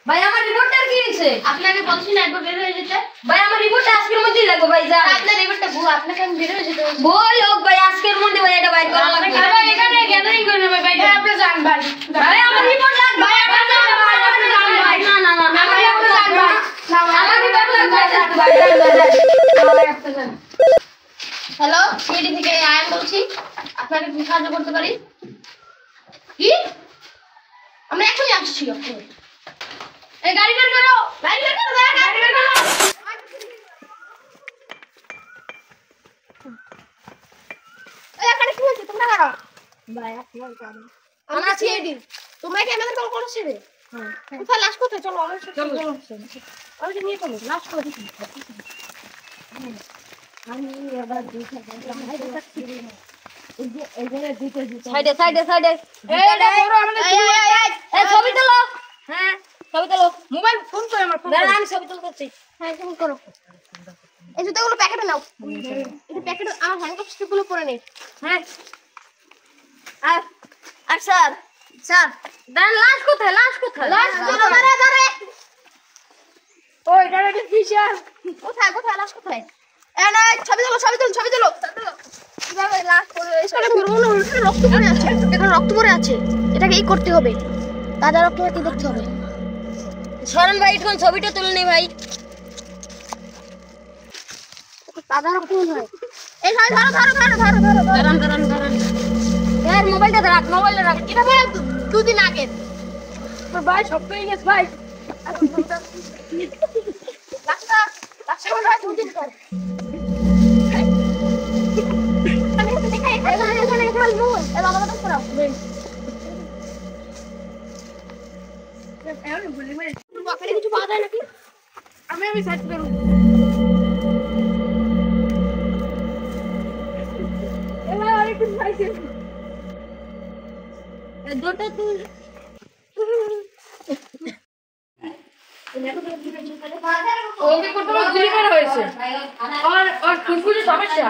ভাই আমার রিপোর্টার কি হইছে? আপনাকে বলছি না একবার বের হয়ে যেতে। ভাই আমার রিপোর্টটা আজকের মধ্যেই লাগবে ভাই যা। আপনার রিপোর্টটা ভুল, আপনাকে আমি বের হয়ে যেতে বলছি। বই হোক ভাই আজকের মধ্যে ভাই এটা বাইর করা লাগবে। ভাই এখানে গ্যাদারিং করে নেবে ভাই। আপনি যান ভাই। ভাই আমার রিপোর্ট লাগবে। ভাই আপনি যান ভাই। না না না আপনি যান ভাই। আমার রিপোর্ট লাগবে ভাই। হ্যালো, সিডি থেকে আয়ান বলছি। আপনাকে কি সাহায্য করতে পারি? কি? আমরা এখনই আসছি। এই গাড়ি বের করো। গাড়ি বের করো, গাড়ি বের করো। এই এখানে কি হচ্ছে? তোমরা কারা? ভাই আপনার গাড়ি। আমরা সিডি। তোমরা কি আমাদের কল করছো রে? হ্যাঁ। কোথায় লাশ কোথায়? চলো আমার সাথে চলো। আমাকে নিয়ে চলো। লাশ কোথায় দিছি? আমি এবার দেখে সাইডে সাইডে সাইডে এই ছবি তোলো। হ্যাঁ ছবি তোলো। মোবাইল ফোন করে আমার ফোন। দাঁড়া আমি ছবি তুলতেছি। হ্যাঁ তুমি করো। এই জুতোগুলো প্যাকেটে নাও। এটা প্যাকেটে আমার হ্যান্ডকাপ স্টিকগুলো পরে নে। হ্যাঁ আর স্যার স্যার দাঁড়ান লাশ কোথায়? লাশ কোথায়? লাশ ধরে ধরে। ওই ডাইরেক্ট ফিশার। কোথায় কোথায় লাশ কোথায়? এ না ছবি তোলো ছবি তোলো ছবি তোলো। কিভাবে লাশ পড়ে এখানে রক্ত পড়ে আছে। এখানে রক্ত পড়ে আছে। এটাকে এই করতে হবে। তাজা রক্ত হতে দেখতে হবে। শরণ ভাই এখন ছবিটা তুলে নে ভাই। তাজা রক্ত হয়। এই ভাই ধরো ধরো ধরো ধরো ধরো। দাঁড়ান দাঁড়ান দাঁড়ান। এর মোবাইলটা রাখ, মোবাইলটা রাখ। এটা ভাই দুদিন আগে। ভাই সব পেয়ে গেছে ভাই। লাশটা মনে হয় দুদিন পর। কিছু পাওয়া যায় নাকি? আমি সার্চ করব। এবার আরেকটু পাইছি। দুটো তুই ওকে করতে গুলি মারা হয়েছে। আর ফুসফুসে সমস্যা।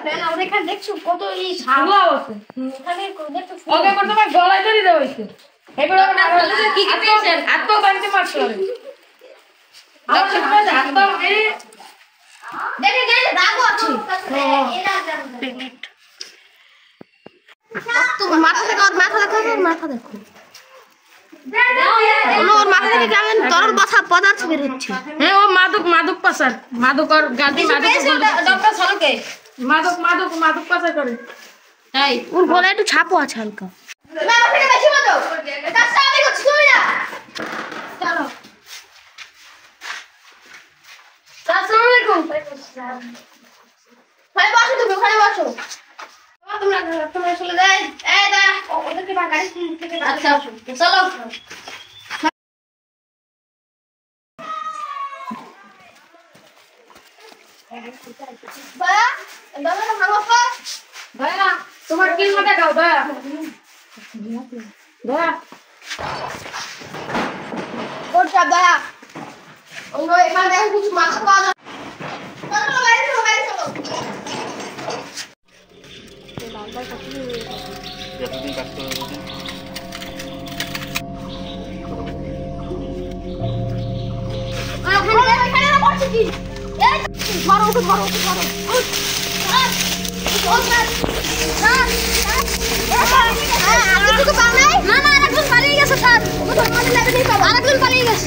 না আমরা এখানে দেখছো কত এই ছাগল আছে। এখানে দেখছো ওকে করতে গলায় ধরে দেওয়া হয়েছে। এবার আমরা কি কি পেয়েছেন? হাত পা বাঁধতে পারছো না। আমার হাত পা মেরে দেখে গেছে দাগও আছে। মাথা থেকে ওর মাথা দেখো, ওর মাথা দেখো। ওর মাথা থেকে কেমন তরল পদার্থ বের হচ্ছে। হ্যাঁ ও মাদক পাচার, মাদক আর গান্ধী ডক্টর সলকে মাদক পাচার করে। তাই ওর গলায় একটু ছাপও আছে হালকা। মাথা থেকে বেশি মতো কাজটা আমি করছি তুমি না। চলো আসসালামু আলাইকুম। ভাই বসো তুমি ওখানে বসো। তোমরা চলে যাই। এই দা ওদেরকে গাড়ি থেকে আচ্ছা চলো। ভাইয়া দাদাটা ভালো আছে? দয়া তোমার কি মাথা খাও দয়া দয়া ওর চাপ দয়া। ওগুলো এখানে দেখো কিছু মাছ পাওয়া যায়। চলো বাইরে চলো বাইরে চলো। এতদিন কাটতে হবে এখানে করছে কি? এই ধরো ওকে ধরো ওকে ধরো। আরেকজন পালিয়ে গেছে স্যার। আরেকজন পালিয়ে গেছে।